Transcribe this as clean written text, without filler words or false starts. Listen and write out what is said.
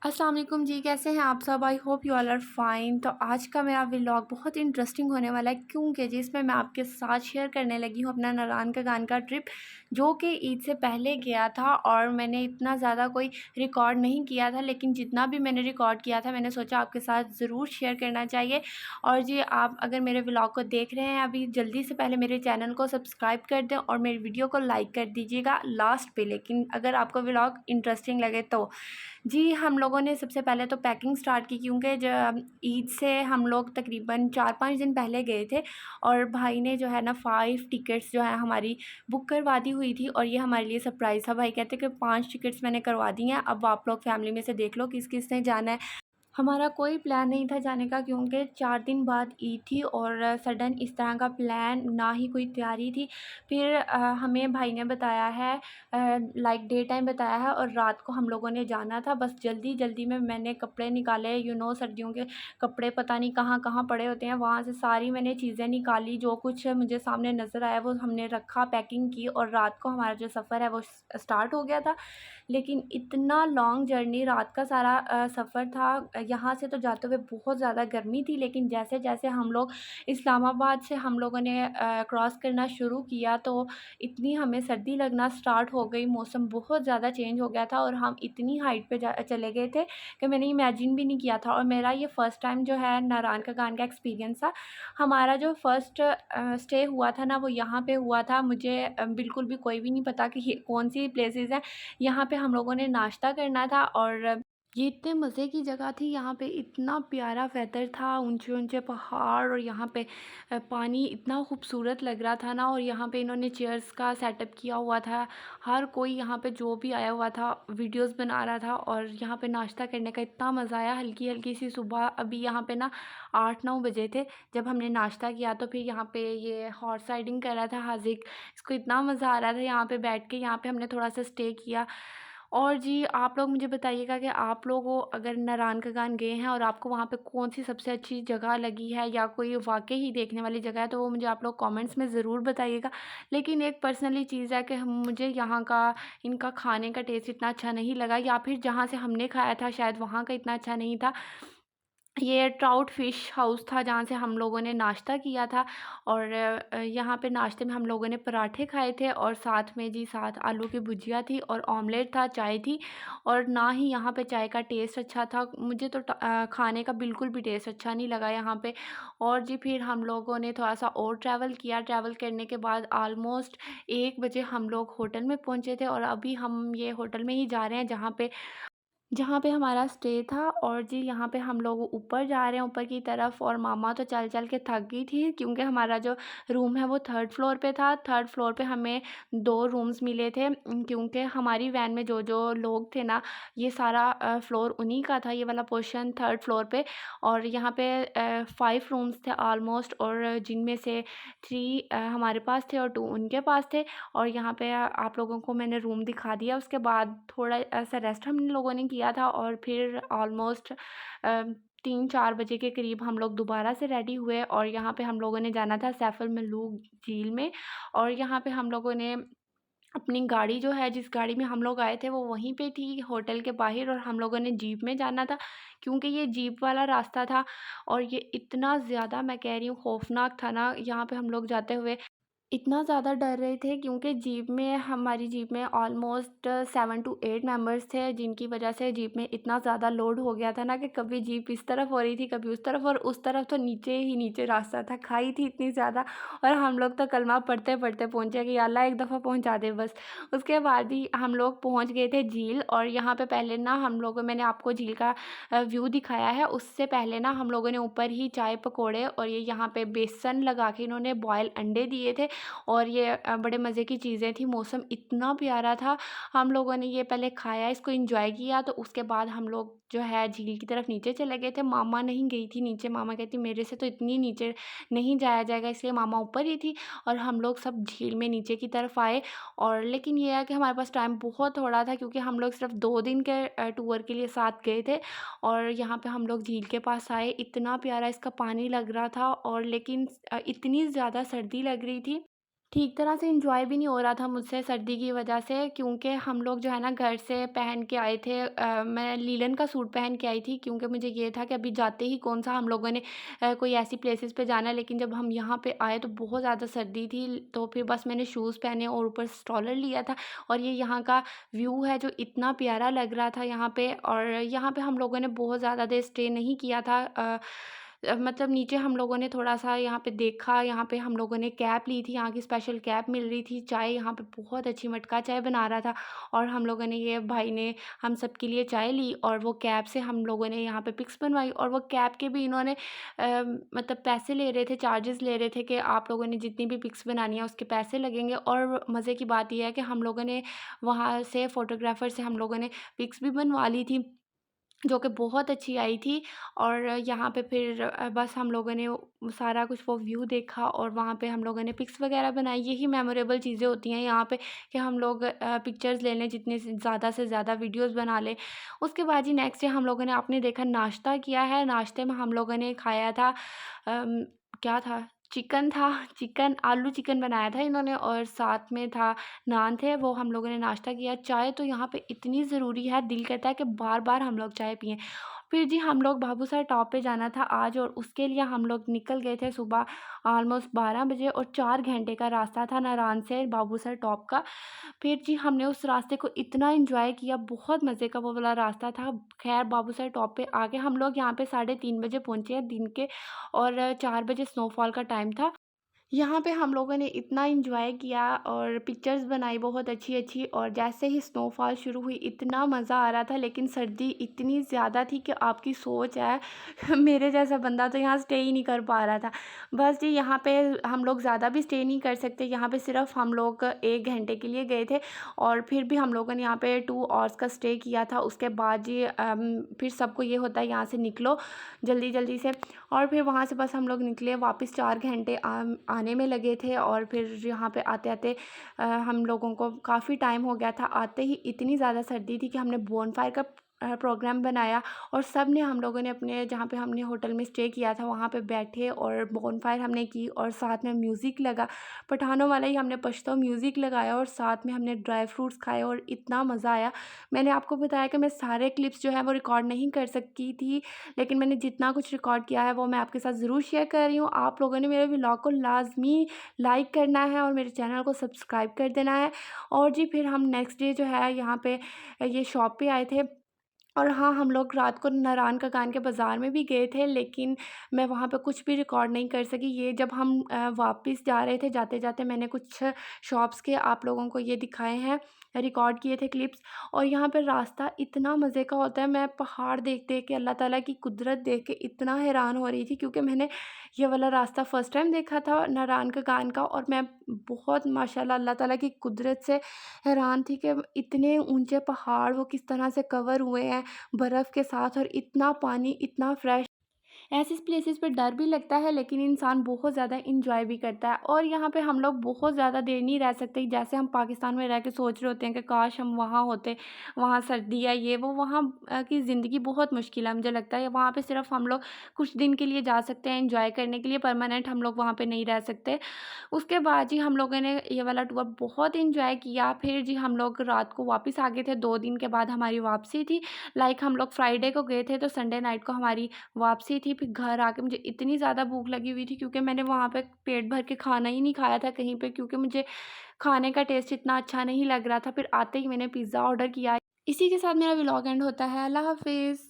अस्सलाम वालेकुम जी, कैसे हैं आप सब? I hope you all are fine. तो आज का मेरा व्लॉग बहुत इंटरेस्टिंग होने वाला है क्योंकि जिसमें मैं आपके साथ शेयर करने लगी हूँ अपना नारायण का गान का ट्रिप, जो कि ईद से पहले गया था। और मैंने इतना ज़्यादा कोई रिकॉर्ड नहीं किया था, लेकिन जितना भी मैंने रिकॉर्ड किया था मैंने सोचा आपके साथ ज़रूर शेयर करना चाहिए। और जी, आप अगर मेरे व्लॉग को देख रहे हैं अभी, जल्दी से पहले मेरे चैनल को सब्सक्राइब कर दें और मेरी वीडियो को लाइक कर दीजिएगा लास्ट पे, लेकिन अगर आपको व्लॉग इंटरेस्टिंग लगे तो। जी, हम लोगों ने सबसे पहले तो पैकिंग स्टार्ट की क्योंकि जब ईद से हम लोग तकरीबन 4-5 दिन पहले गए थे। और भाई ने जो है ना 5 टिकट्स जो है हमारी बुक करवा दी हुई थी, और ये हमारे लिए सरप्राइज़ था। भाई कहते कि 5 टिकट्स मैंने करवा दी हैं, अब आप लोग फैमिली में से देख लो किस-किस ने जाना है। हमारा कोई प्लान नहीं था जाने का क्योंकि 4 दिन बाद ईद थी और सडन इस तरह का प्लान, ना ही कोई तैयारी थी। फिर हमें भाई ने बताया है, लाइक डे टाइम बताया है, और रात को हम लोगों ने जाना था। बस जल्दी-जल्दी में मैंने कपड़े निकाले, सर्दियों के कपड़े पता नहीं कहाँ-कहाँ पड़े होते हैं, वहाँ से सारी मैंने चीज़ें निकाली, जो कुछ मुझे सामने नज़र आया वो हमने रखा, पैकिंग की, और रात को हमारा जो सफ़र है वो स्टार्ट हो गया था। लेकिन इतना लॉन्ग जर्नी, रात का सारा सफ़र था। यहाँ से तो जाते हुए बहुत ज़्यादा गर्मी थी, लेकिन जैसे-जैसे हम लोग इस्लामाबाद से हम लोगों ने क्रॉस करना शुरू किया तो इतनी हमें सर्दी लगना स्टार्ट हो गई, मौसम बहुत ज़्यादा चेंज हो गया था और हम इतनी हाइट पे जा चले गए थे कि मैंने इमेजिन भी नहीं किया था। और मेरा ये फ़र्स्ट टाइम जो है नारायण का गान का एक्सपीरियंस था। हमारा जो फर्स्ट स्टे हुआ था ना, वो यहाँ पे हुआ था। मुझे बिल्कुल भी कोई भी नहीं पता कि ये कौन-सी प्लेसेस हैं। यहाँ पे हम लोगों ने नाश्ता करना था, और ये इतने मज़े की जगह थी। यहाँ पे इतना प्यारा वेदर था, ऊंचे-ऊंचे पहाड़, और यहाँ पे पानी इतना खूबसूरत लग रहा था ना। और यहाँ पे इन्होंने चेयर्स का सेटअप किया हुआ था। हर कोई यहाँ पे जो भी आया हुआ था वीडियोस बना रहा था, और यहाँ पे नाश्ता करने का इतना मज़ा आया। हल्की-हल्की सी सुबह, अभी यहाँ पे ना 8-9 बजे थे जब हमने नाश्ता किया। तो फिर यहाँ पे ये हॉर्स राइडिंग कर रहा था हाज़िक, इसको इतना मज़ा आ रहा था यहाँ पे बैठ के। यहाँ पे हमने थोड़ा-सा स्टे किया। और जी, आप लोग मुझे बताइएगा कि आप लोगों अगर नारायण का गान गए हैं और आपको वहाँ पे कौन-सी सबसे अच्छी जगह लगी है, या कोई वाक़ई ही देखने वाली जगह है, तो वो मुझे आप लोग कमेंट्स में ज़रूर बताइएगा। लेकिन एक पर्सनली चीज़ है कि हम मुझे यहाँ का, इनका खाने का टेस्ट इतना अच्छा नहीं लगा, या फिर जहाँ से हमने खाया था शायद वहाँ का इतना अच्छा नहीं था। ये ट्राउट फ़िश हाउस था जहाँ से हम लोगों ने नाश्ता किया था। और यहाँ पे नाश्ते में हम लोगों ने पराठे खाए थे, और साथ में जी साथ आलू की भुजिया थी और ऑमलेट था, चाय थी। और ना ही यहाँ पे चाय का टेस्ट अच्छा था। मुझे तो खाने का बिल्कुल भी टेस्ट अच्छा नहीं लगा यहाँ पे। और जी, फिर हम लोगों ने थोड़ा-सा और ट्रैवल किया। ट्रैवल करने के बाद ऑलमोस्ट 1 बजे हम लोग होटल में पहुँचे थे, और अभी हम ये होटल में ही जा रहे हैं जहाँ पे हमारा स्टे था। और जी, यहाँ पे हम लोग ऊपर जा रहे हैं, ऊपर की तरफ। और मामा तो चल-चल के थक गई थी क्योंकि हमारा जो रूम है वो 3rd फ्लोर पे था। 3rd फ्लोर पे हमें 2 रूम्स मिले थे, क्योंकि हमारी वैन में जो-जो लोग थे ना, ये सारा फ्लोर उन्हीं का था, ये वाला पोर्शन 3rd फ्लोर पे। और यहाँ पे 5 रूम्स थे ऑलमोस्ट, और जिनमें से 3 हमारे पास थे और 2 उनके पास थे। और यहाँ पे आप लोगों को मैंने रूम दिखा दिया। उसके बाद थोड़ा सा रेस्ट हम लोगों ने किया था, और फिर ऑलमोस्ट 3-4 बजे के करीब हम लोग दोबारा से रेडी हुए, और यहाँ पे हम लोगों ने जाना था सैफल मलूक झील में। और यहाँ पे हम लोगों ने अपनी गाड़ी जो है, जिस गाड़ी में हम लोग आए थे वो वहीं पे थी होटल के बाहर, और हम लोगों ने जीप में जाना था क्योंकि ये जीप वाला रास्ता था। और ये इतना ज़्यादा, मैं कह रही हूँ, खौफनाक था ना यहाँ पे हम लोग जाते हुए। इतना ज़्यादा डर रहे थे क्योंकि हमारी जीप में ऑलमोस्ट 7 टू 8 मेंबर्स थे, जिनकी वजह से जीप में इतना ज़्यादा लोड हो गया था ना कि कभी जीप इस तरफ हो रही थी, कभी उस तरफ, और उस तरफ तो नीचे ही नीचे रास्ता था, खाई थी इतनी ज़्यादा। और हम लोग तो कलमा पढ़ते-पढ़ते पहुँचे कि या अल्लाह एक दफ़ा पहुँचा दे बस। उसके बाद ही हम लोग पहुँच गए थे झील। और यहाँ पे पहले ना मैंने आपको झील का व्यू दिखाया है, उससे पहले ना हम लोगों ने ऊपर ही चाय पकौड़े, और ये यहाँ पे बेसन लगा के इन्होंने बॉयल अंडे दिए थे। और ये बड़े मज़े की चीज़ें थी, मौसम इतना प्यारा था। हम लोगों ने ये पहले खाया, इसको एन्जॉय किया, तो उसके बाद हम लोग जो है झील की तरफ नीचे चले गए थे। मामा नहीं गई थी नीचे, मामा कहती मेरे से तो इतनी नीचे नहीं जाया जाएगा, इसलिए मामा ऊपर ही थी। और हम लोग सब झील में नीचे की तरफ आए। और लेकिन ये है कि हमारे पास टाइम बहुत थोड़ा था क्योंकि हम लोग सिर्फ 2 दिन के टूर के लिए साथ गए थे। और यहाँ पे हम लोग झील के पास आए, इतना प्यारा इसका पानी लग रहा था, और लेकिन इतनी ज़्यादा सर्दी लग रही थी। ठीक तरह से एन्जॉय भी नहीं हो रहा था मुझसे सर्दी की वजह से, क्योंकि हम लोग जो है ना घर से पहन के आए थे। मैं लीलन का सूट पहन के आई थी, क्योंकि मुझे ये था कि अभी जाते ही कौन-सा हम लोगों ने कोई ऐसी प्लेसेस पे जाना है। लेकिन जब हम यहाँ पे आए तो बहुत ज़्यादा सर्दी थी, तो फिर बस मैंने शूज़ पहने और ऊपर स्ट्रॉलर लिया था। और ये यहाँ का व्यू है जो इतना प्यारा लग रहा था यहाँ पे। और यहाँ पे हम लोगों ने बहुत ज़्यादा देर स्टे नहीं किया था। मतलब नीचे हम लोगों ने थोड़ा-सा यहाँ पे देखा, यहाँ पे हम लोगों ने कैप ली थी, यहाँ की स्पेशल कैप मिल रही थी, चाय यहाँ पे बहुत अच्छी मटका चाय बना रहा था। और हम लोगों ने ये भाई ने हम सबके लिए चाय ली और वो कैप से हम लोगों ने यहाँ पे पिक्स बनवाई। और वो कैप के भी इन्होंने मतलब पैसे ले रहे थे, चार्जेस ले रहे थे कि आप लोगों ने जितनी भी पिक्स बनानी है उसके पैसे लगेंगे। और मज़े की बात ये है कि हम लोगों ने वहाँ से फ़ोटोग्राफ़र से हम लोगों ने पिक्स भी बनवा ली थी, जो कि बहुत अच्छी आई थी। और यहाँ पे फिर बस हम लोगों ने सारा कुछ वो व्यू देखा और वहाँ पे हम लोगों ने पिक्स वगैरह बनाई। यही मेमोरेबल चीज़ें होती हैं यहाँ पे कि हम लोग पिक्चर्स ले लें, जितने से ज़्यादा वीडियोस बना लें। उसके बाद जी नेक्स्ट डे हम लोगों ने आपने देखा नाश्ता किया है। नाश्ते में हम लोगों ने खाया था क्या था? चिकन था, चिकन आलू चिकन बनाया था इन्होंने और साथ में था नान थे, वो हम लोगों ने नाश्ता किया। चाय तो यहाँ पे इतनी ज़रूरी है, दिल करता है कि बार-बार हम लोग चाय पिएँ। फिर जी हम लोग बाबूसर टॉप पे जाना था आज और उसके लिए हम लोग निकल गए थे सुबह ऑलमोस्ट 12 बजे और 4 घंटे का रास्ता था नारायण से बाबूसर टॉप का। फिर जी हमने उस रास्ते को इतना एन्जॉय किया, बहुत मज़े का वो वाला रास्ता था। ख़ैर बाबूसर टॉप पे आके हम लोग यहाँ पे साढ़े 3 बजे पहुँचे हैं दिन के और 4 बजे स्नोफॉल का टाइम था। यहाँ पे हम लोगों ने इतना एन्जॉय किया और पिक्चर्स बनाई बहुत अच्छी-अच्छी। और जैसे ही स्नोफॉल शुरू हुई इतना मज़ा आ रहा था, लेकिन सर्दी इतनी ज़्यादा थी कि आपकी सोच है मेरे जैसा बंदा तो यहाँ स्टे ही नहीं कर पा रहा था। बस जी यहाँ पे हम लोग ज़्यादा भी स्टे नहीं कर सकते, यहाँ पे सिर्फ़ हम लोग 1 घंटे के लिए गए थे और फिर भी हम लोगों ने यहाँ पे 2 आवर्स का स्टे किया था। उसके बाद जी फिर सबको ये होता है यहाँ से निकलो जल्दी-जल्दी से। और फिर वहाँ से बस हम लोग निकले वापस 4 घंटे आने में लगे थे और फिर यहाँ पे आते-आते हम लोगों को काफ़ी टाइम हो गया था। आते ही इतनी ज़्यादा सर्दी थी कि हमने बॉनफायर का प्रोग्राम बनाया और सब ने हम लोगों ने अपने जहाँ पे हमने होटल में स्टे किया था वहाँ पे बैठे और बॉनफायर हमने की और साथ में म्यूज़िक लगा। पठानों वाला ही हमने पश्तो म्यूज़िक लगाया और साथ में हमने ड्राई फ्रूट्स खाए और इतना मज़ा आया। मैंने आपको बताया कि मैं सारे क्लिप्स जो हैं वो रिकॉर्ड नहीं कर सकी थी, लेकिन मैंने जितना कुछ रिकॉर्ड किया है वो मैं आपके साथ ज़रूर शेयर कर रही हूँ। आप लोगों ने मेरे व्लॉग को लाज़मी लाइक करना है और मेरे चैनल को सब्सक्राइब कर देना है। और जी फिर हम नेक्स्ट डे जो है यहाँ पे ये शॉप पे आए थे और हाँ, हम लोग रात को नारायण का कान के बाज़ार में भी गए थे, लेकिन मैं वहाँ पे कुछ भी रिकॉर्ड नहीं कर सकी। ये जब हम वापस जा रहे थे, जाते-जाते मैंने कुछ शॉप्स के आप लोगों को ये दिखाए हैं, रिकॉर्ड किए थे क्लिप्स। और यहाँ पे रास्ता इतना मज़े का होता है, मैं पहाड़ देख-देख के, अल्लाह ताला की कुदरत देख के इतना हैरान हो रही थी, क्योंकि मैंने ये वाला रास्ता फ़र्स्ट टाइम देखा था नारायण का कान का। और मैं बहुत माशाल्लाह अल्लाह ताला की कुदरत से हैरान थी कि इतने ऊँचे पहाड़ वो किस तरह से कवर हुए हैं बर्फ़ के साथ और इतना पानी इतना फ्रेश। ऐसी प्लेसेस पे डर भी लगता है, लेकिन इंसान बहुत ज़्यादा एंजॉय भी करता है। और यहाँ पे हम लोग बहुत ज़्यादा देर नहीं रह सकते, जैसे हम पाकिस्तान में रह के सोच रहे होते हैं कि काश हम वहाँ होते, वहाँ सर्दी है ये वो, वहाँ की ज़िंदगी बहुत मुश्किल है मुझे लगता है। वहाँ पे सिर्फ हम लोग कुछ दिन के लिए जा सकते हैं एंजॉय करने के लिए, परमानेंट हम लोग वहाँ पे नहीं रह सकते। उसके बाद जी हम लोगों ने ये वाला टूर बहुत एंजॉय किया। फिर जी हम लोग रात को वापस आ गए थे, 2 दिन के बाद हमारी वापसी थी। लाइक हम लोग फ्राइडे को गए थे तो संडे नाइट को हमारी वापसी थी। फिर घर आके मुझे इतनी ज़्यादा भूख लगी हुई थी, क्योंकि मैंने वहाँ पे पेट भर के खाना ही नहीं खाया था कहीं पे, क्योंकि मुझे खाने का टेस्ट इतना अच्छा नहीं लग रहा था। फिर आते ही मैंने पिज़्ज़ा ऑर्डर किया। इसी के साथ मेरा व्लॉग एंड होता है। अल्लाह हाफ़िज़।